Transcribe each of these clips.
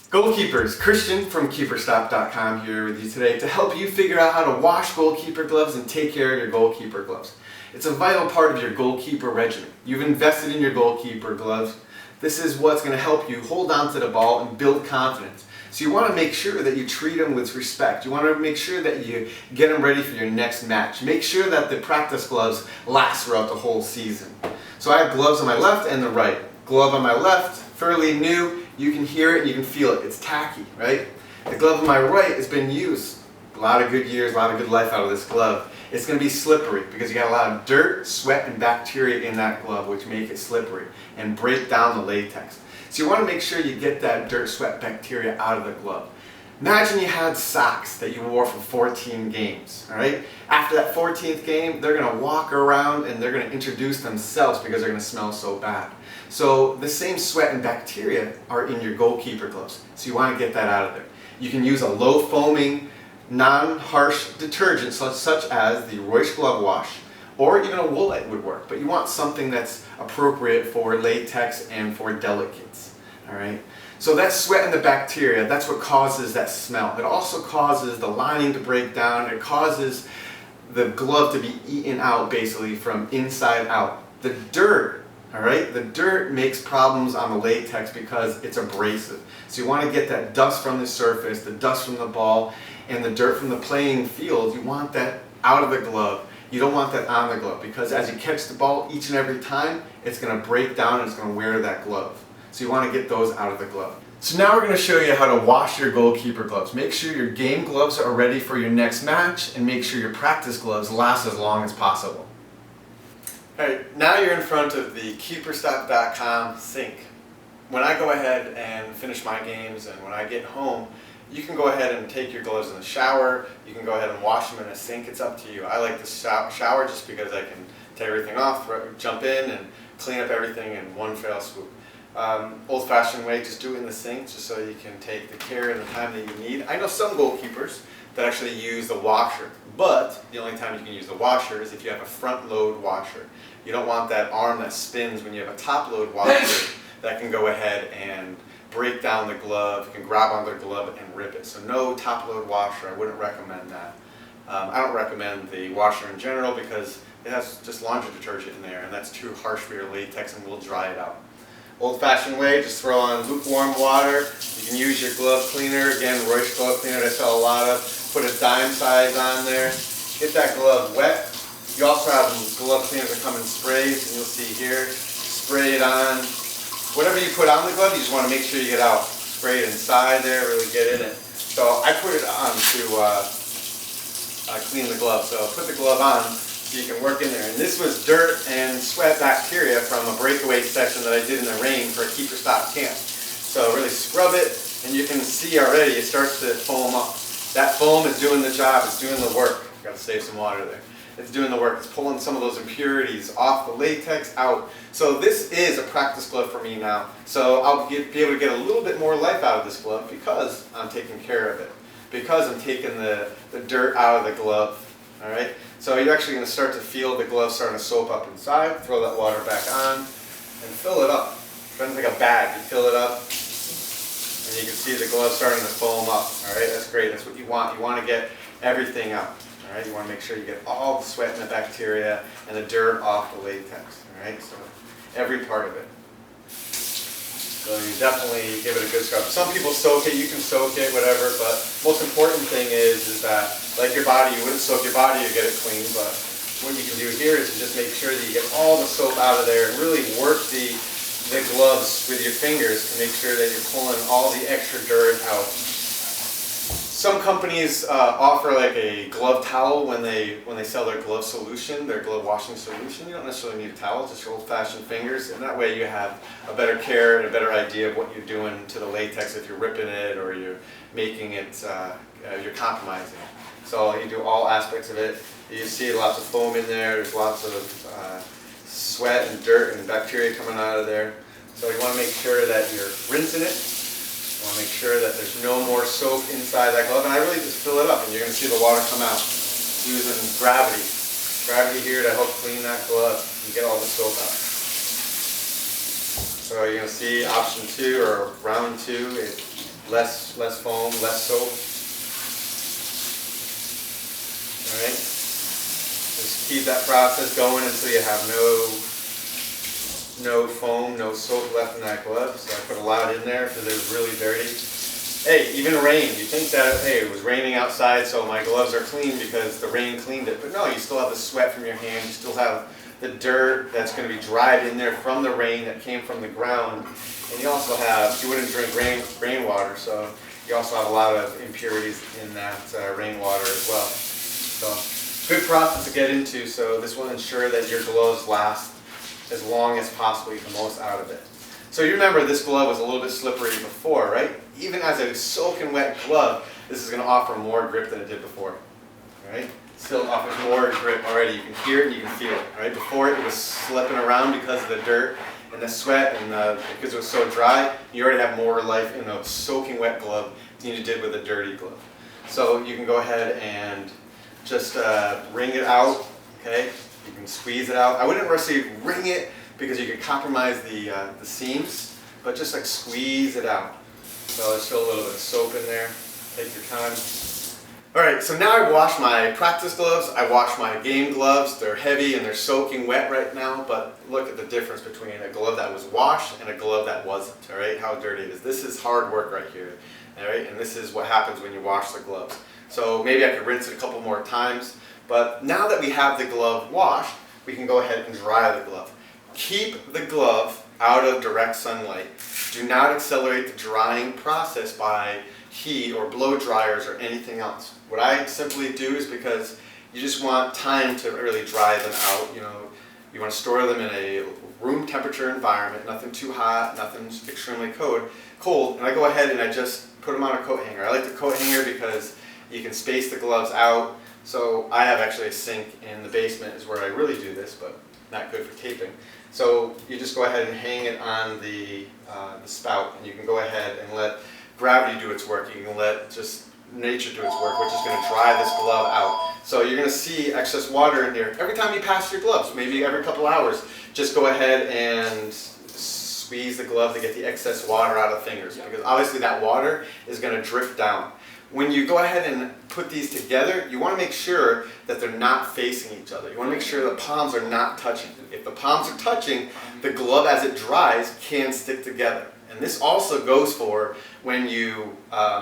Goalkeepers, Christian from Keeperstop.com here with you today to help you figure out how to wash goalkeeper gloves and take care of your goalkeeper gloves. It's a vital part of your goalkeeper regimen. You've invested in your goalkeeper gloves. This is what's going to help you hold on to the ball and build confidence. So you want to make sure that you treat them with respect. You want to make sure that you get them ready for your next match. Make sure that the practice gloves last throughout the whole season. So I have gloves on my left and the right. Glove on my left, fairly new. You can hear it and you can feel it. It's tacky, right? The glove on my right has been used. A lot of good years, a lot of good life out of this glove. It's going to be slippery because you got a lot of dirt, sweat, and bacteria in that glove, which make it slippery and break down the latex. So you want to make sure you get that dirt, sweat, bacteria out of the glove. Imagine you had socks that you wore for 14 games, all right? After that 14th game, they're going to walk around and they're going to introduce themselves because they're going to smell so bad. So the same sweat and bacteria are in your goalkeeper gloves. So you want to get that out of there. You can use a low foaming, non-harsh detergent such as the Royce Glove Wash, or even a Woolite would work, but you want something that's appropriate for latex and for delicates, all right? So that sweat and the bacteria, that's what causes that smell. It also causes the lining to break down. It causes the glove to be eaten out basically from inside out. The dirt, all right, the dirt makes problems on the latex because it's abrasive. So you want to get that dust from the surface, the dust from the ball, and the dirt from the playing field. You want that out of the glove. You don't want that on the glove because as you catch the ball each and every time, it's going to break down and it's going to wear that glove. So you want to get those out of the glove. So now we're going to show you how to wash your goalkeeper gloves. Make sure your game gloves are ready for your next match and make sure your practice gloves last as long as possible. Alright, now you're in front of the Keeperstop.com sink. When I go ahead and finish my games and when I get home, you can go ahead and take your gloves in the shower. You can go ahead and wash them in a sink. It's up to you. I like the shower just because I can take everything off, jump in and clean up everything in one fell swoop. Old-fashioned way, just do it in the sink just so you can take the care and the time that you need. I know some goalkeepers that actually use the washer, but the only time you can use the washer is if you have a front-load washer. You don't want that arm that spins when you have a top-load washer that can go ahead and break down the glove. You can grab onto the glove and rip it. So no top-load washer. I wouldn't recommend that. I don't recommend the washer in general because it has just laundry detergent in there and that's too harsh for your latex and will dry it out. Old-fashioned way, just throw on lukewarm water. You can use your glove cleaner. Again, Royce glove cleaner that I sell a lot of. Put a dime size on there. Get that glove wet. You also have glove cleaners that come in sprays, and you'll see here. Spray it on. Whatever you put on the glove, you just want to make sure you get out. Spray it inside there, really get in it. So I put it on to clean the glove. So put the glove on so you can work in there. And this was dirt and sweat bacteria from a breakaway session that I did in the rain for a Keeperstop camp. So really scrub it, and you can see already it starts to foam up. That foam is doing the job, it's doing the work. Got to save some water there. It's doing the work. It's pulling some of those impurities off the latex out. So this is a practice glove for me now. So I'll be able to get a little bit more life out of this glove because I'm taking care of it. Because I'm taking the dirt out of the glove. All right. So you're actually going to start to feel the glove starting to soap up inside. Throw that water back on and fill it up. Kind of like a bag. You fill it up and you can see the glove starting to foam up. All right. That's great. That's what you want. You want to get everything out. All right, you want to make sure you get all the sweat and the bacteria and the dirt off the latex. All right, so every part of it. So you definitely give it a good scrub. Some people soak it, you can soak it, whatever, but most important thing is that, like your body, you wouldn't soak your body to get it clean, but what you can do here is to just make sure that you get all the soap out of there and really work the gloves with your fingers to make sure that you're pulling all the extra dirt out. Some companies offer like a glove towel when they sell their glove solution, their glove washing solution. You don't necessarily need a towel, just your old-fashioned fingers, and that way you have a better care and a better idea of what you're doing to the latex if you're ripping it or you're making it, you're compromising it. So you do all aspects of it. You see lots of foam in there. There's lots of sweat and dirt and bacteria coming out of there. So you want to make sure that you're rinsing it. I want to make sure that there's no more soap inside that glove, and I really just fill it up and you're going to see the water come out using gravity. Gravity here to help clean that glove and get all the soap out. So you're going to see option 2 or round 2, it less foam, less soap. All right. Just keep that process going until you have no foam, no soap left in that glove. So I put a lot in there because it was really dirty. Hey, even rain. You think that, hey, it was raining outside, so my gloves are clean because the rain cleaned it. But no, you still have the sweat from your hand. You still have the dirt that's going to be dried in there from the rain that came from the ground. And you also have, you wouldn't drink rainwater, so you also have a lot of impurities in that rainwater as well. So good process to get into, so this will ensure that your gloves last as long as possible, you get the most out of it. So you remember this glove was a little bit slippery before, right? Even as a soaking wet glove, this is going to offer more grip than it did before. All right? Still offers more grip already. You can hear it and you can feel it. Right? Before it was slipping around because of the dirt and the sweat and because it was so dry. You already have more life in a soaking wet glove than you did with a dirty glove. So you can go ahead and just wring it out. Okay? You can squeeze it out. I wouldn't necessarily wring it because you could compromise the seams, but just like squeeze it out. So there's still a little bit of soap in there. Take your time. Alright, so now I've washed my practice gloves, I washed my game gloves. They're heavy and they're soaking wet right now, but look at the difference between a glove that was washed and a glove that wasn't. Alright, how dirty it is. This is hard work right here. Alright, and this is what happens when you wash the gloves. So maybe I could rinse it a couple more times, but now that we have the glove washed, we can go ahead and dry the glove. Keep the glove out of direct sunlight. Do not accelerate the drying process by heat or blow dryers or anything else. What I simply do is because you just want time to really dry them out. You know, you want to store them in a room temperature environment, nothing too hot, nothing extremely cold. And I go ahead and I just put them on a coat hanger. I like the coat hanger because you can space the gloves out. So I have actually a sink in the basement is where I really do this, but not good for taping. So you just go ahead and hang it on the spout, and you can go ahead and let gravity do its work. You can let just nature do its work, which is going to dry this glove out. So you're going to see excess water in here every time you pass your gloves, maybe every couple hours. Just go ahead and squeeze the glove to get the excess water out of the fingers, because obviously that water is going to drip down. When you go ahead and put these together, you want to make sure that they're not facing each other. You want to make sure the palms are not touching. If the palms are touching, the glove as it dries can stick together. And this also goes for when you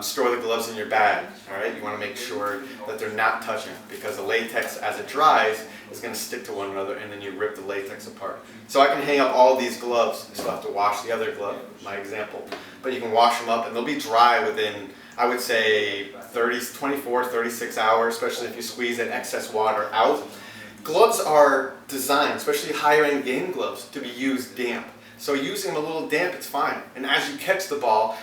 store the gloves in your bag. All right, you want to make sure that they're not touching, because the latex as it dries is going to stick to one another, and then you rip the latex apart. So I can hang up all these gloves. You still have to wash the other glove, my example. But you can wash them up and they'll be dry within, I would say, 24, 36 hours, especially if you squeeze that excess water out. Gloves are designed, especially higher end game gloves, to be used damp. So using them a little damp, it's fine. And as you catch the ball,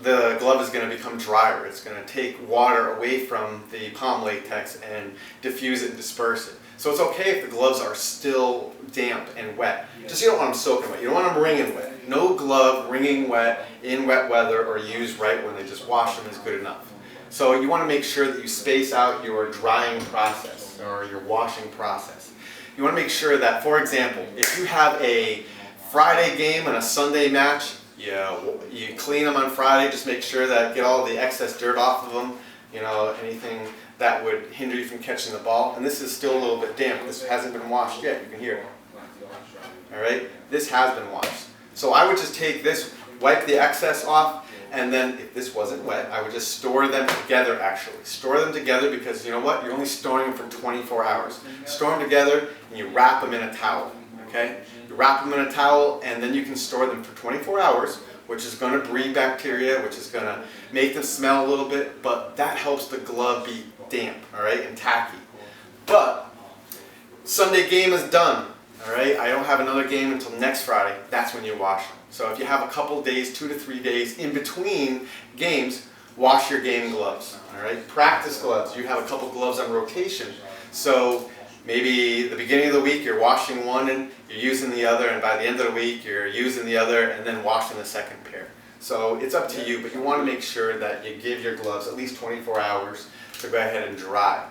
the glove is going to become drier. It's going to take water away from the palm latex and diffuse it and disperse it. So it's okay if the gloves are still damp and wet. Just you don't want them soaking wet. You don't want them wringing wet. No glove wringing wet in wet weather or used right when they just wash them is good enough. So you want to make sure that you space out your drying process or your washing process. You want to make sure that, for example, if you have a Friday game and a Sunday match, you clean them on Friday, just make sure that get all the excess dirt off of them, you know, anything that would hinder you from catching the ball. And this is still a little bit damp. This hasn't been washed yet, you can hear it. All right, this has been washed. So I would just take this, wipe the excess off, and then if this wasn't wet, I would just store them together actually. Store them together because you know what? You're only storing them for 24 hours. Store them together and you wrap them in a towel, okay? You wrap them in a towel and then you can store them for 24 hours, which is going to breed bacteria, which is going to make them smell a little bit, but that helps the glove be damp, all right, and tacky. But Sunday game is done, all right? I don't have another game until next Friday. That's when you wash them. So if you have a couple days, 2 to 3 days in between games, wash your game gloves, all right? Practice gloves. You have a couple gloves on rotation. So maybe the beginning of the week you're washing one and you're using the other, and by the end of the week you're using the other and then washing the second pair. So it's up to you, but you want to make sure that you give your gloves at least 24 hours to go ahead and dry.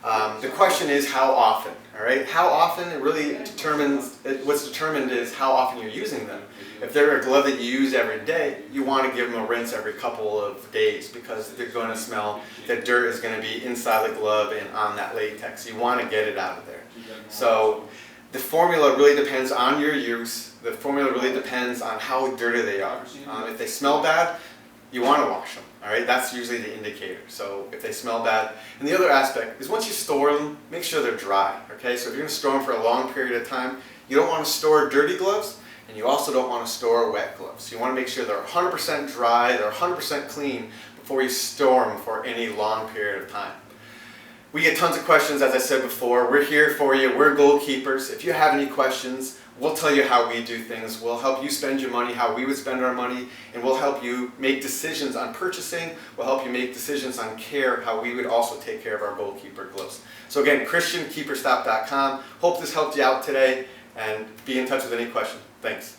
The question is how often, all right? How often, it really determines, what's determined is how often you're using them. If they're a glove that you use every day, you want to give them a rinse every couple of days because they're going to smell, the dirt is going to be inside the glove and on that latex. You want to get it out of there. So the formula really depends on your use. The formula really depends on how dirty they are. If they smell bad, you want to wash them. All right, that's usually the indicator. So if they smell bad, and the other aspect is once you store them, make sure they're dry. Okay, so if you're going to store them for a long period of time, you don't want to store dirty gloves, and you also don't want to store wet gloves. You want to make sure they're 100% dry, they're 100% clean before you store them for any long period of time. We get tons of questions, as I said before. We're here for you. We're goalkeepers. If you have any questions, we'll tell you how we do things. We'll help you spend your money how we would spend our money, and we'll help you make decisions on purchasing. We'll help you make decisions on care, how we would also take care of our goalkeeper gloves. So again, Keeperstop.com. Hope this helped you out today, and be in touch with any questions. Thanks.